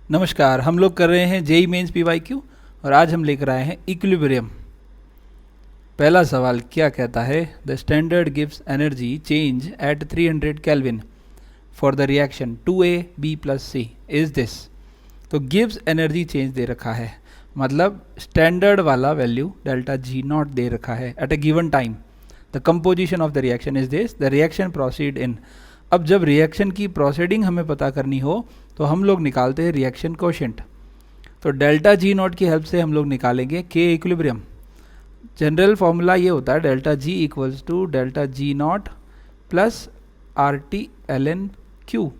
नमस्कार, हम लोग कर रहे हैं जेई मेंस पीवाईक्यू और आज हम लेकर आए हैं इक्विलिब्रियम। पहला सवाल क्या कहता है? The standard gives energy change at 300 kelvin for the reaction 2AB + C is this. तो गिव्स एनर्जी चेंज दे रखा है, मतलब स्टैंडर्ड वाला value delta G not they रखा है at a given time. The composition of the reaction is this, the reaction proceed in. अब जब reaction की प्रोसीडिंग हमें पता करनी हो तो हम लोग निकालते हैं रिएक्शन कोशेंट। तो डेल्टा जी नॉट की हेल्प से हम लोग निकालेंगे के इक्विलिब्रियम। जनरल फॉर्मूला ये होता है delta G equals to delta G not plus R T L N Q.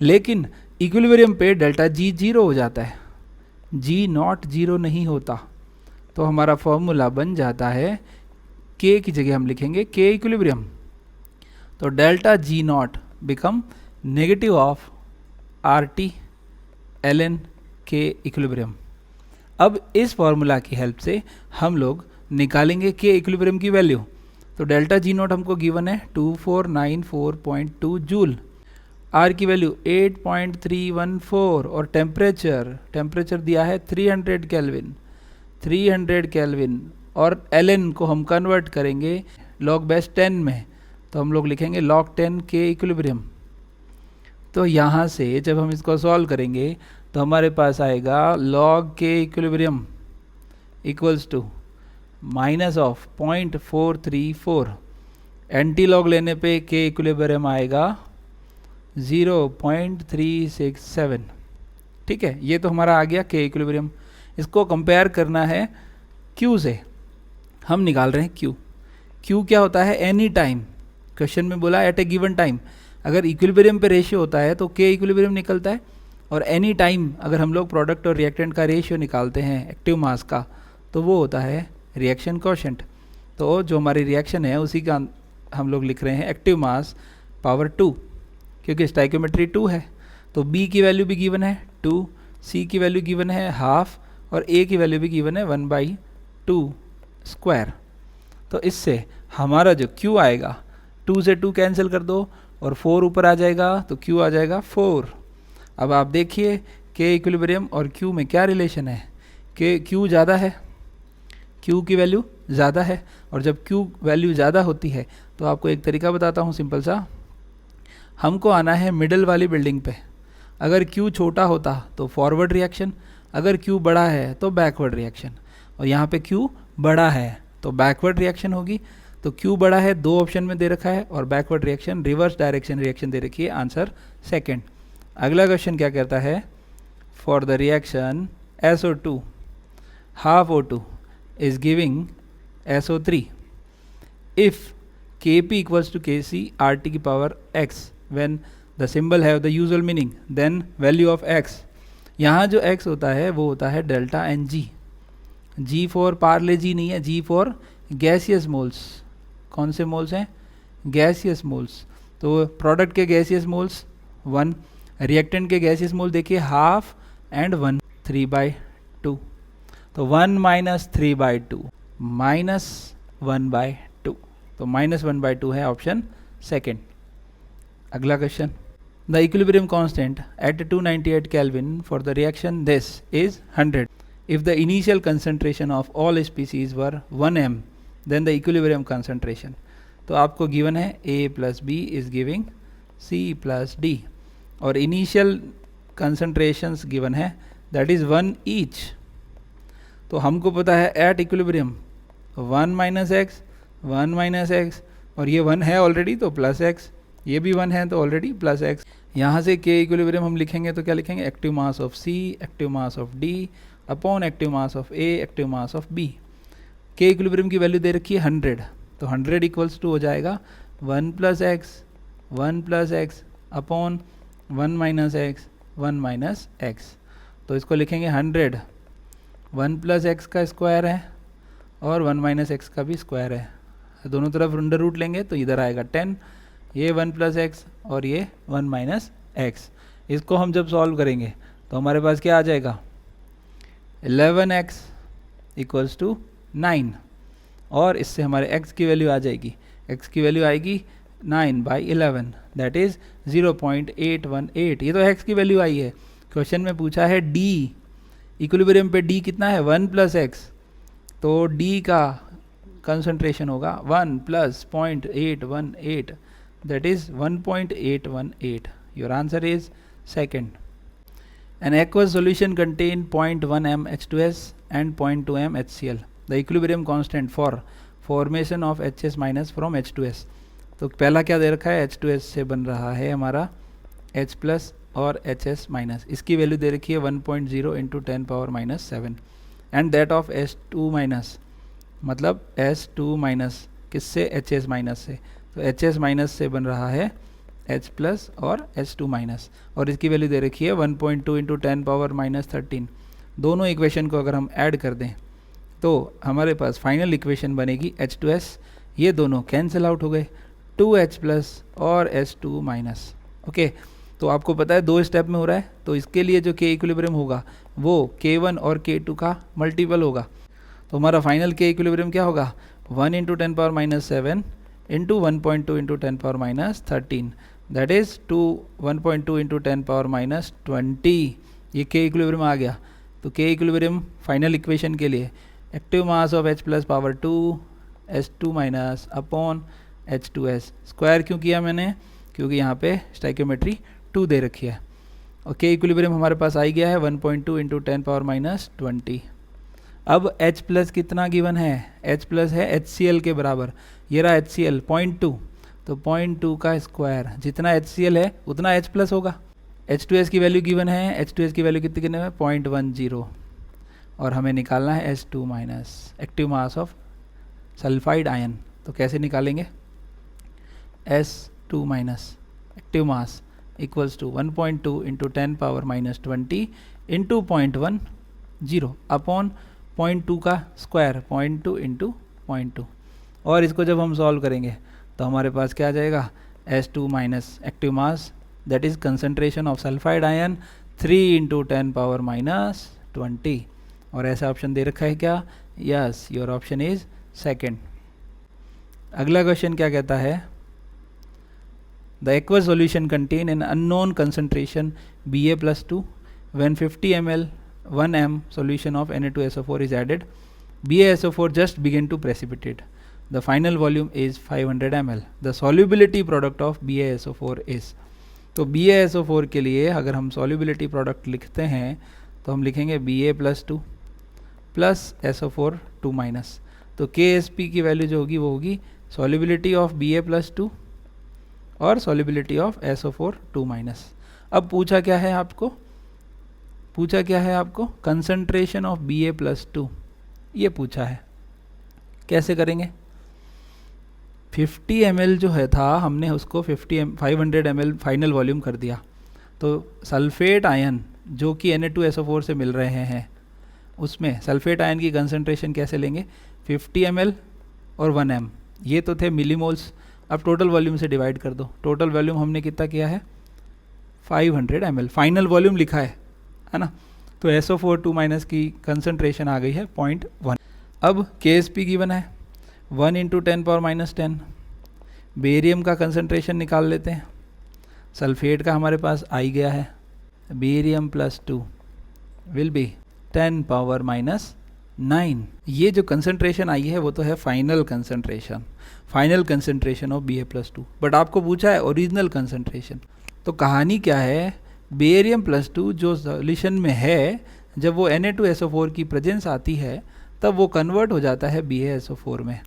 लेकिन इक्विलिब्रियम पे डेल्टा जी जीरो हो जाता है, जी नॉट जीरो नहीं होता, तो हमारा फॉर्मूला बन जाता है के की जगह हम लिखेंगे के इक्विलिब्रियम। तो delta G not become negative of R T L N K equilibrium. अब इस फॉर्मूला की हेल्प से हम लोग निकालेंगे के इक्विलिब्रियम की वैल्यू। तो डेल्टा जी नॉट हमको गिवन है 2494.2 जूल, आर की वैल्यू 8.314 और टेम्परेचर दिया है 300 केल्विन और एल एन को हम कन्वर्ट करेंगे लॉग बेस 10 में, तो हम लोग लिखेंगे log 10 के इक्विलिब्रियम। तो यहाँ से जब हम इसको सॉल्व करेंगे तो हमारे पास आएगा log K equilibrium equals to minus of 0.434, anti log लेने पे के इक्विलिब्रियम आएगा 0.367। ठीक है, ये तो हमारा आ गया के इक्विलिब्रियम। इसको कंपेयर करना है Q से, हम निकाल रहे हैं Q क्या होता है? एनी टाइम, क्वेश्चन में बोला एट ए गिवन टाइम। अगर इक्विलिब्रियम पे रेशियो होता है तो के इक्विलिब्रियम निकलता है, और एनी टाइम अगर हम लोग प्रोडक्ट और रिएक्टेंट का रेशियो निकालते हैं एक्टिव मास का, तो वो होता है रिएक्शन कोशेंट। तो जो हमारी रिएक्शन है उसी का हम लोग लिख रहे हैं एक्टिव मास पावर 2, क्योंकि स्टाइकोमेट्री 2 है। तो B की वैल्यू भी गिवन है 2, C की वैल्यू गिवन है हाफ और A की वैल्यू भी गिवन है 1/2 स्क्वायर। तो इससे हमारा जो Q आएगा, 2 से 2 कैंसिल कर दो और 4 ऊपर आ जाएगा, तो Q आ जाएगा 4। अब आप देखिए के इक्विलिब्रियम और Q में क्या रिलेशन है कि Q ज़्यादा है, Q की वैल्यू ज़्यादा है, और जब Q वैल्यू ज़्यादा होती है तो आपको एक तरीका बताता हूँ सिंपल सा। हमको आना है मिडल वाली बिल्डिंग पे। अगर Q छोटा होता तो फॉरवर्ड रिएक्शन, अगर Q बड़ा है तो बैकवर्ड रिएक्शन, और यहाँ पे Q बड़ा है तो बैकवर्ड रिएक्शन होगी। तो Q बड़ा है, दो ऑप्शन में दे रखा है, और backward reaction reverse direction reaction दे रखी है, आंसर सेकंड। अगला क्वेश्चन क्या कहता है? For the reaction SO2 half O2 is giving SO3 if Kp equals to Kc RT की power x when the symbol have the usual meaning, then value of x। यहाँ जो x होता है वो होता है delta n g. G for Parle G नहीं है, G फॉर गैसियस मोल्स। कौन से मोल्स हैं? Gaseous moles. तो प्रोडक्ट के गैसियस मोल्स 1, रिएक्टेंट के गैसियस मोल देखिए हाफ एंड 1, 3/2। तो 1 - 3/2 -1/2, तो -1/2 है ऑप्शन सेकेंड। अगला question, the equilibrium constant eight 298 kelvin for the reaction this is 100 if the initial concentration of all species were 1 m then the equilibrium concentration। तो आपको given है A + B is giving C + D, और initial concentrations given है that is 1 each. तो हमको पता है at equilibrium 1 - x 1 - x, और ये 1 है ऑलरेडी तो प्लस x, ये भी 1 है तो ऑलरेडी प्लस x। यहाँ से के इक्विलिब्रियम हम लिखेंगे तो क्या लिखेंगे? Active mass of C active mass of D upon active mass of A active mass of B। के इक्विलिब्रियम की वैल्यू दे रखी है 100, तो 100 इक्वल्स टू हो जाएगा 1 + x अपॉन 1 - x 1 - x। तो इसको लिखेंगे 100 1 + x का स्क्वायर है और 1 - x का भी स्क्वायर है, दोनों तरफ अंडर रूट लेंगे तो इधर आएगा 10, ये 1 + x और ये 1 - x। इसको हम जब सॉल्व करेंगे तो हमारे पास क्या आ जाएगा? 11x इक्वल्स टू 9, और इससे हमारे x की वैल्यू आ जाएगी, x की वैल्यू आएगी 9/11 दैट इज़ 0.818। ये तो x की वैल्यू आई है, क्वेश्चन में पूछा है डी, इक्विलिब्रियम पे डी कितना है 1 + x, तो डी का कंसंट्रेशन होगा 1 + 0.818, that is 1.818. Your answer is second. An aqueous solution contain 0.1 m H2S and 0.2 m HCl. The equilibrium constant for formation of HS minus from H2S. तो पहला क्या दे रखा है, H2S से बन रहा है हमारा H प्लस और HS माइनस. इसकी वैल्यू दे रखी है 1.0 into 10⁻⁻7 and that of S2 minus, मतलब S2 माइनस किससे, HS माइनस से. तो HS माइनस से बन रहा है H प्लस और H2 माइनस, और इसकी वैल्यू दे रखी है 1.2 इंटू 10⁻⁻13. दोनों इक्वेशन को अगर हम ऐड कर दें तो हमारे पास फाइनल इक्वेशन बनेगी H2S. ये दोनों कैंसिल आउट हो गए, 2H प्लस और S2 माइनस. ओके, तो आपको पता है 2 स्टेप में हो रहा है, तो इसके लिए जो K इक्विलिब्रियम होगा वो K1 और K2 का मल्टीपल होगा. तो हमारा फाइनल K इक्विलिब्रियम क्या होगा, 1 into 10⁻⁻7 into 1.2 into 10⁻⁻13, that is 1.2 into 10⁻⁻20. ये K इक्विलिब्रियम आ गया. तो K इक्विलिब्रियम फाइनल इक्वेशन के लिए active mass of H plus power 2 S2 minus upon H2S. Square क्यों किया मैंने, क्योंकि यहाँ पे स्टाइकियोमेट्री 2 दे रखी है. और K इक्विलिब्रियम हमारे पास आ गया है 1.2 इंटू 10⁻⁻20. अब H प्लस कितना गिवन है, H प्लस है HCl के बराबर. ये रहा HCl 0.2, तो 0.2 का स्क्वायर, जितना HCl है उतना H प्लस होगा. H2S की वैल्यू गिवन है, H2S की वैल्यू कितनी गिवन है 0.10, और हमें निकालना है S2 minus active mass of sulphide ion. तो कैसे निकालेंगे, S2 minus active mass equals to 1.2 into 10⁻⁻20 into 0.10 upon 0.2 का स्क्वायर 0.2 इंटू 0.2. और इसको जब हम सॉल्व करेंगे तो हमारे पास क्या आ जाएगा, S2 minus active mass that is concentration of sulphide ion 3 into 10⁻⁻20. और ऐसा ऑप्शन दे रखा है क्या, yes, your option is second. अगला क्वेश्चन क्या कहता है, the aqueous solution contain an unknown concentration Ba+2 when 50 ml 1 m solution of Na2SO4 is added. BaSO4 just begin to precipitate. The final volume is 500 ml. The solubility product of BaSO4 is. तो BaSO4 के लिए अगर हम solubility product लिखते हैं तो हम लिखेंगे Ba+2 प्लस SO4 2 माइनस. तो KSP की वैल्यू जो होगी वो होगी solubility of Ba+2 और solubility of SO4 2 माइनस. अब पूछा क्या है आपको, कंसंट्रेशन ऑफ Ba+2 ये पूछा है. कैसे करेंगे, 50 ml जो है था हमने उसको 500 ml फाइनल वॉल्यूम कर दिया. तो सल्फेट आयन जो कि Na2SO4 से मिल रहे हैं उसमें सल्फेट आयन की कंसंट्रेशन कैसे लेंगे, 50 ml और 1 m, ये तो थे मिलीमोल्स. अब टोटल वॉल्यूम से डिवाइड कर दो. टोटल वॉल्यूम हमने कितना किया है 500 ml, फाइनल वॉल्यूम लिखा है ना. तो SO4 2 माइनस की कंसंट्रेशन आ गई है 0.1. अब KSP गिवन है 1 इंटू 10⁻⁻10. बेरियम का कंसंट्रेशन निकाल लेते हैं. सल्फेट का हमारे पास आ ही गया है, बेरियम प्लस 2 विल बी 10⁻⁻9. ये जो कंसंट्रेशन आई है वो तो है final concentration of Ba+2. But आपको पूछा है ओरिजिनल कंसंट्रेशन. तो कहानी क्या है, बेरियम प्लस 2 जो सॉल्यूशन में है, जब वो Na2SO4 की प्रेजेंस आती है तब वो कन्वर्ट हो जाता है BaSO4 में.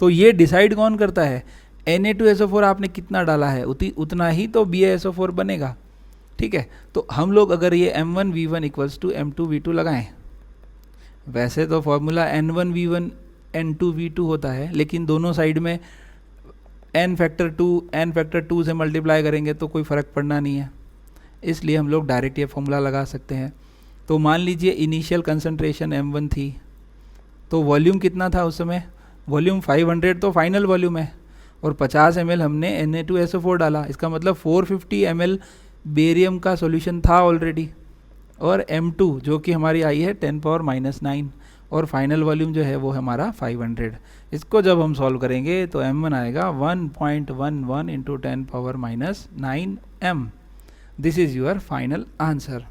तो ये डिसाइड कौन करता है, Na2SO4 आपने कितना डाला है उतना ही तो BaSO4 बनेगा. ठीक है, तो हम लोग अगर ये M1V1 इक्वल्स टू M2V2 लगाएं, वैसे तो फॉर्मूला N1V1 N2V2 होता है, लेकिन दोनों साइड में n फैक्टर 2 से मल्टीप्लाई करेंगे तो कोई फ़र्क पड़ना नहीं है, इसलिए हम लोग डायरेक्ट ये फॉर्मूला लगा सकते हैं. तो मान लीजिए इनिशियल कंसंट्रेशन M1 थी, तो वॉल्यूम कितना था उस समय, वॉल्यूम 500 तो फाइनल वॉल्यूम है, और 50 ml हमने Na2SO4 डाला. इसका मतलब 450 ml बेरियम का सॉल्यूशन था ऑलरेडी, और M2 जो कि हमारी आई है 10⁻⁻9, और फाइनल वॉल्यूम जो है वो हमारा 500. इसको जब हम सॉल्व करेंगे तो M1 आएगा 1.11 into 10⁻⁻9 m. This is your final answer.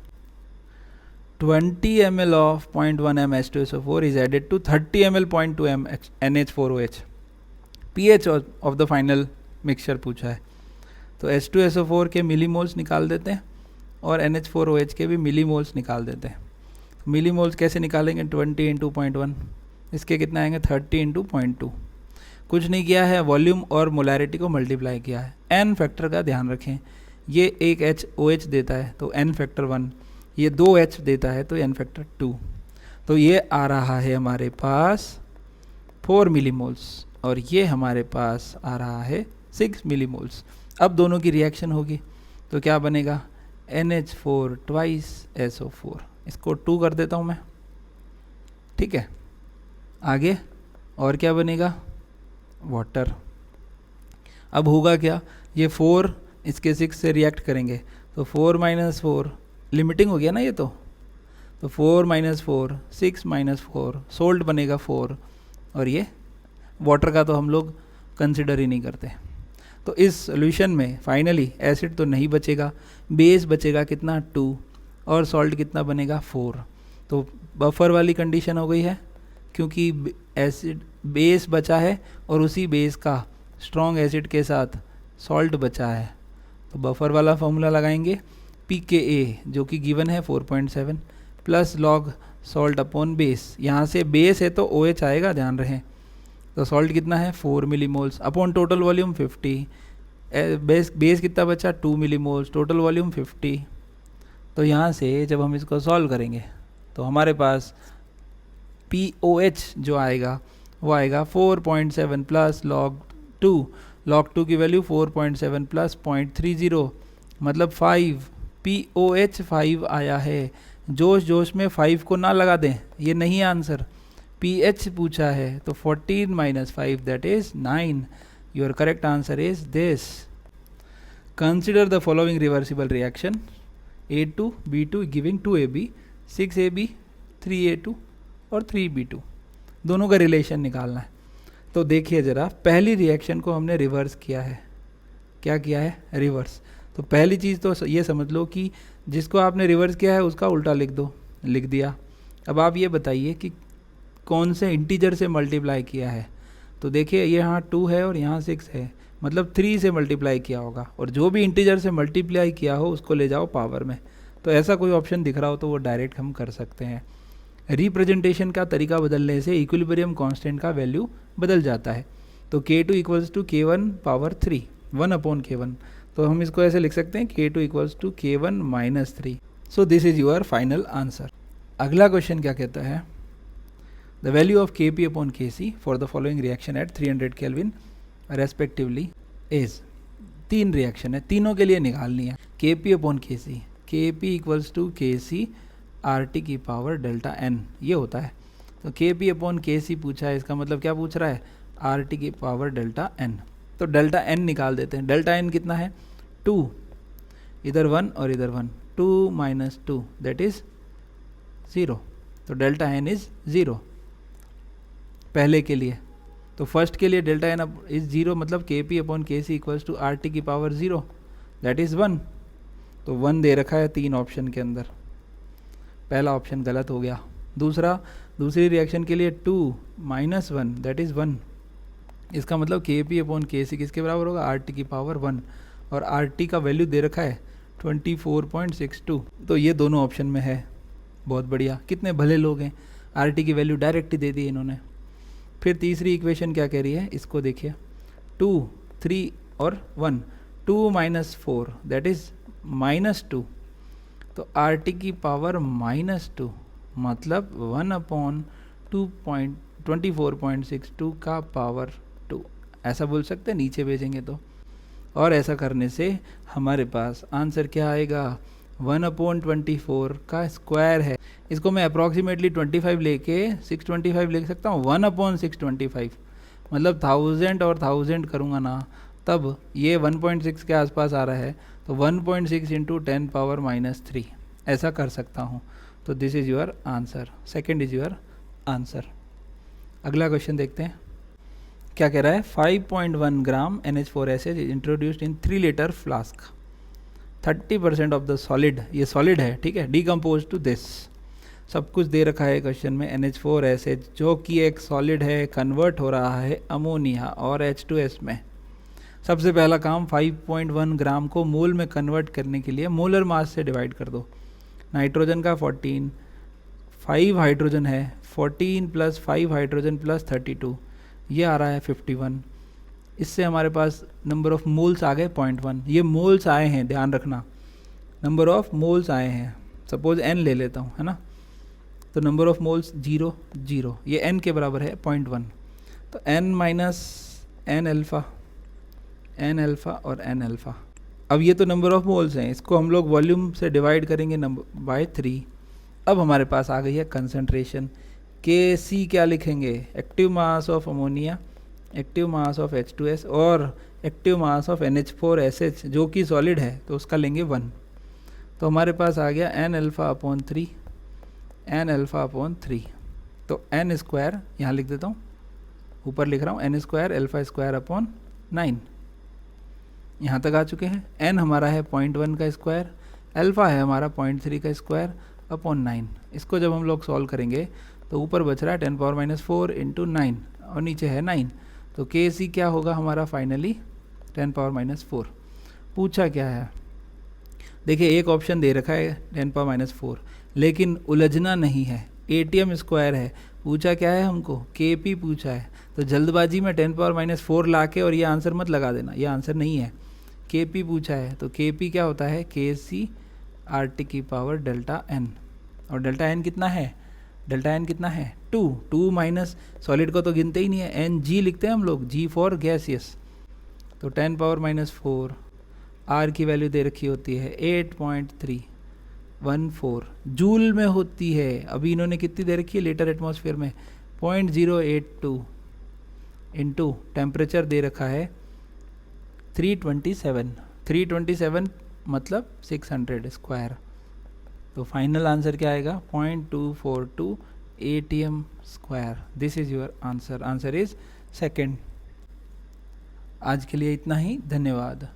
20 ml of 0.1 m H2SO4 is added to 30 ml 0.2 m NH4OH. pH of the final mixture पूछा है, तो H2SO4 के मिलीमोल्स निकाल देते हैं और NH4OH के भी मिलीमोल्स निकाल देते हैं। मिलीमोल्स कैसे निकालेंगे? 20 इंटू 0.1, इसके कितना आएंगे? 30 इंटू 0.2। कुछ नहीं किया है, वॉल्यूम और मोलैरिटी को मल्टीप्लाई किया है। एन फैक्टर का ध्यान रखें, ये एक OH देता है तो n फैक्टर 1, ये 2H देता है तो n फैक्टर 2। तो ये आ रहा है हमारे पास 4 मिलीमोल्स और ये हमारे पास आ रहा है 6 मिलीमोल्स। अब दोनों की रिएक्शन होगी तो क्या बनेगा? NH4 twice SO4। इसको 2 कर देता हूँ मैं, ठीक है। आगे और क्या बनेगा? वाटर। अब होगा क्या? ये 4 इसके 6 से रिएक्ट करेंगे तो 4 माइनस 4 लिमिटिंग हो गया ना ये, तो 4 माइनस 4 6 माइनस 4 सोल्ट बनेगा 4, और ये वाटर का तो हम लोग कंसिडर ही नहीं करते। तो इस सॉल्यूशन में फाइनली एसिड तो नहीं बचेगा, बेस बचेगा कितना? 2, और सॉल्ट कितना बनेगा? 4। तो बफर वाली कंडीशन हो गई है, क्योंकि एसिड बेस बचा है और उसी बेस का स्ट्रॉन्ग एसिड के साथ सॉल्ट बचा है। तो बफर वाला फॉर्मूला लगाएंगे, pKa जो कि गिवन है 4.7 plus log salt upon base. यहाँ से बेस है तो OH आएगा, ध्यान रखें। तो सॉल्ट कितना है? 4 millimoles upon total volume 50। Base कितना बचा? 2 मिलीमोल्स, टोटल वॉल्यूम 50। तो यहाँ से जब हम इसको सॉल्व करेंगे तो हमारे पास POH जो आएगा वो आएगा 4.7 प्लस लॉग 2 की वैल्यू 4.7 प्लस 0.30 मतलब 5। POH 5 आया है। जोश में 5 को ना लगा दें, ये नहीं आंसर। pH पूछा है तो 14 minus 5 that is 9। Your correct answer is this. Consider the following reversible reaction A2 B2 giving 2AB 6AB 3A2 और 3B2। दोनों का रिलेशन निकालना है। तो देखिए ज़रा, पहली रिएक्शन को हमने रिवर्स किया है। क्या किया है? रिवर्स। तो पहली चीज़ तो ये समझ लो कि जिसको आपने रिवर्स किया है उसका उल्टा लिख दिया। अब आप ये बताइए कि कौन से इंटीजर से मल्टीप्लाई किया है। तो देखिए ये यहाँ 2 है और यहाँ 6 है, मतलब 3 से मल्टीप्लाई किया होगा, और जो भी इंटीजर से मल्टीप्लाई किया हो उसको ले जाओ पावर में। तो ऐसा कोई ऑप्शन दिख रहा हो तो वो डायरेक्ट हम कर सकते हैं। रिप्रेजेंटेशन का तरीका बदलने से इक्विलिब्रियम कांस्टेंट का वैल्यू बदल जाता है। तो K2 equals to K1 power 3 1 upon K1। तो हम इसको ऐसे लिख सकते हैं K2 equals to K1 minus 3। So this is your final answer. अगला क्वेश्चन क्या कहता है? The value of Kp upon Kc for the following reaction at 300 kelvin respectively is. 3 reaction है, तीनों के लिए निकालनी है। Kp upon Kc, Kp equals to Kc RT की पावर डेल्टा n, ये होता है। तो Kp अपॉन Kc पूछा है, इसका मतलब क्या पूछ रहा है? RT की पावर डेल्टा n। तो डेल्टा n निकाल देते हैं। डेल्टा n कितना है? 2, इधर 1 और इधर 1, 2 माइनस 2 दैट इज 0। तो डेल्टा n इज 0 पहले के लिए। तो फर्स्ट के लिए डेल्टा n इज 0, मतलब Kp upon Kc equals to RT की पावर 0 दैट इज 1। तो 1 दे रखा है 3 ऑप्शन के अंदर, पहला ऑप्शन गलत हो गया। दूसरी रिएक्शन के लिए 2 माइनस 1 दैट इज़ 1। इसका मतलब Kp अपॉन Kc किसके बराबर होगा? RT की पावर 1, और RT का वैल्यू दे रखा है 24.62। तो ये दोनों ऑप्शन में है। बहुत बढ़िया, कितने भले लोग हैं, RT की वैल्यू डायरेक्ट ही दे दी इन्होंने। फिर तीसरी इक्वेशन क्या कह रही है, इसको देखिए। 2 3 और 1, 2 माइनस 4 दैट इज़ माइनस 2। तो RT की पावर माइनस 2 मतलब 1 अपॉन 24.62 का पावर 2, ऐसा बोल सकते हैं नीचे भेजेंगे तो। और ऐसा करने से हमारे पास आंसर क्या आएगा? 1 अपॉन 24 का स्क्वायर है। इसको मैं अप्रॉक्सीमेटली 25 लेके 625 लिख सकता हूँ। 1 अपॉन 625 मतलब 1000 और 1000 करूँगा ना, तब ये 1.6 के आसपास आ रहा है। तो 1.6 इंटू 10 पावर माइनस 3 ऐसा कर सकता हूँ। तो this is your answer, second is your answer. अगला क्वेश्चन देखते हैं क्या कह रहा है। 5.1 ग्राम NH4 is introduced in 3 litre flask. 30% of the solid, ये सॉलिड है ठीक है, डिकम्पोज टू दिस। सब कुछ दे रखा है क्वेश्चन में। NH4SH जो कि एक सॉलिड है, कन्वर्ट हो रहा है अमोनिया और H2S में। सबसे पहला काम 5.1 ग्राम को मोल में कन्वर्ट करने के लिए मोलर मास से डिवाइड कर दो। नाइट्रोजन का 14, 5 हाइड्रोजन है, 14 प्लस 5 हाइड्रोजन प्लस 32, ये आ रहा है 51। इससे हमारे पास नंबर ऑफ मोल्स आ गए 0.1। ये मोल्स आए हैं, ध्यान रखना, नंबर ऑफ मोल्स आए हैं। सपोज n ले लेता हूँ, है ना, तो नंबर ऑफ मोल्स 0 0, ये n के बराबर है 0.1। तो n minus n alpha, n alpha और n अल्फ़ा। अब ये तो नंबर ऑफ मोल्स हैं, इसको हम लोग वॉल्यूम से डिवाइड करेंगे बाय 3। अब हमारे पास आ गई है कंसंट्रेशन। Kc क्या लिखेंगे, active mass of ammonia, active mass of H2S और एक्टिव मास ऑफ NH4SH जो कि सॉलिड है, तो उसका लेंगे 1। तो हमारे पास आ गया n alpha upon 3, n alpha upon 3। तो n स्क्वायर यहाँ लिख देता हूँ, ऊपर लिख रहा हूँ n square alpha square upon 9। यहाँ तक आ चुके हैं। n हमारा है 0.1 का स्क्वायर, अल्फ़ा है हमारा 0.3 का स्क्वायर अपॉन 9। इसको जब हम लोग सॉल्व करेंगे तो ऊपर बच रहा है 10⁻⁴ इंटू 9 और नीचे है 9। तो Kc क्या होगा हमारा फाइनली 10⁻⁴। पूछा क्या है, देखिए एक ऑप्शन दे रखा है 10⁻⁴, लेकिन उलझना नहीं है, ATM स्क्वायर है। पूछा क्या है हमको, Kp पूछा है। तो जल्दबाजी में 10⁻⁴ ला के और ये आंसर मत लगा देना, ये आंसर नहीं है, Kp पूछा है। तो Kp क्या होता है, Kc RT की पावर डेल्टा n। और डेल्टा n कितना है, डेल्टा n कितना है 2 माइनस सॉलिड को तो गिनते ही नहीं है, Ng लिखते हैं हम लोग, G फॉर गैसियस। तो 10⁻⁴, R की वैल्यू दे रखी होती है 8.314 जूल में होती है। अभी इन्होंने कितनी दे रखी है लीटर एटमॉस्फेयर में, 0.082 इंटू टेम्परेचर दे रखा है 327 मतलब 600 स्क्वायर। तो फाइनल आंसर क्या आएगा 0.242 ATM square. This is your answer, answer is second. आज के लिए इतना ही, धन्यवाद।